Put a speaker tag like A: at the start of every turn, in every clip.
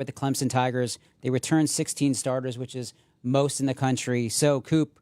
A: with the Clemson Tigers. They returned 16 starters, which is most in the country. So, Coop,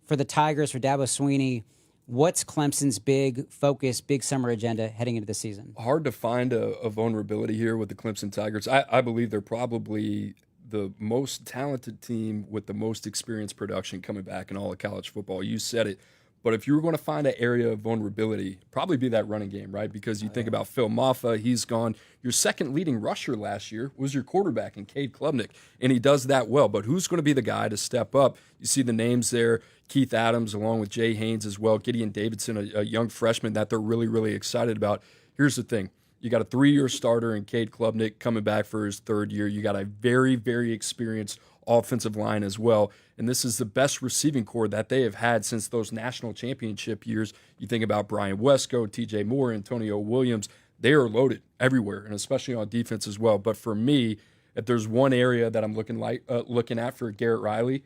A: for the Tigers, for Dabo Swinney, what's Clemson's big focus, big summer agenda heading into the season?
B: Hard to find a vulnerability here with the Clemson Tigers. I believe they're probably the most talented team with the most experienced production coming back in all of college football. You said it. But if you were going to find an area of vulnerability, probably be that running game, right? Because you think about Phil Maffa, he's gone. Your second leading rusher last year was your quarterback in Cade Klubnik, and he does that well. But who's going to be the guy to step up? You see the names there, Keith Adams along with Jay Haynes as well, Gideon Davidson, a young freshman that they're really, really excited about. Here's the thing. You got a 3-year starter in Cade Klubnik coming back for his third year. You got a very, very experienced offensive line as well. And this is the best receiving core that they have had since those national championship years. You think about Brian Wesco, TJ Moore, Antonio Williams. They are loaded everywhere, and especially on defense as well. But for me, if there's one area that I'm looking at for Garrett Riley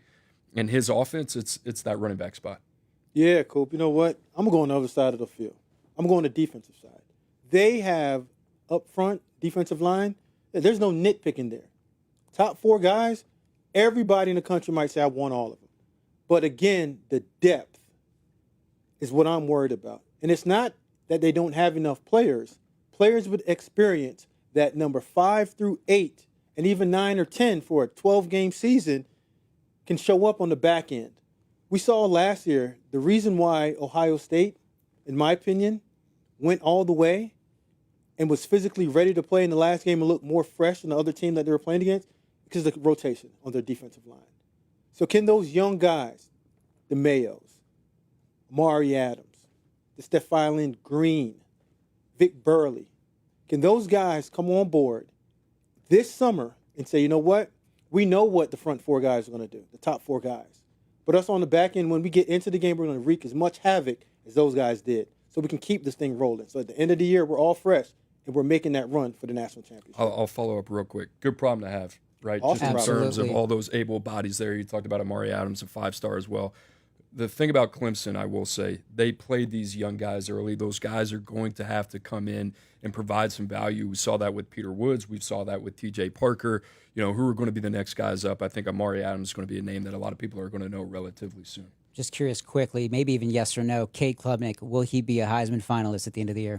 B: and his offense, it's that running back spot.
C: Yeah, Coop. You know what? I'm going to go on the other side of the field. I'm going to the defensive side. They have up front defensive line. There's no nitpicking there. Top 4 guys, everybody in the country might say I want all of them. But again, the depth is what I'm worried about. And it's not that they don't have enough players. Players with experience that number 5 through 8 and even 9 or 10 for a 12-game season can show up on the back end. We saw last year the reason why Ohio State, in my opinion, went all the way and was physically ready to play in the last game and look more fresh than the other team that they were playing against because of the rotation on their defensive line. So can those young guys, the Mayos, Amari Adams, the Stephylin Green, Vic Burley, can those guys come on board this summer and say, you know what? We know what the front 4 guys are going to do, the top 4 guys. But us on the back end, when we get into the game, we're going to wreak as much havoc as those guys did so we can keep this thing rolling. So at the end of the year, we're all fresh, and we're making that run for the national championship.
B: I'll follow up real quick. Good problem to have, right?
C: Awesome.
B: Just in terms of
A: Absolutely.
B: all those able bodies there. You talked about Amari Adams, a 5-star as well. The thing about Clemson, I will say, they played these young guys early. Those guys are going to have to come in and provide some value. We saw that with Peter Woods. We saw that with TJ Parker. You know, who are going to be the next guys up? I think Amari Adams is going to be a name that a lot of people are going to know relatively soon.
A: Just curious quickly, maybe even yes or no, Cade Klubnik, will he be a Heisman finalist at the end of the year?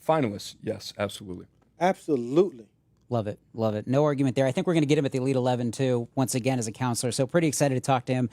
B: Finalists, yes, absolutely.
C: Absolutely.
A: Love it. Love it. No argument there. I think we're going to get him at the Elite 11, too, once again, as a counselor. So pretty excited to talk to him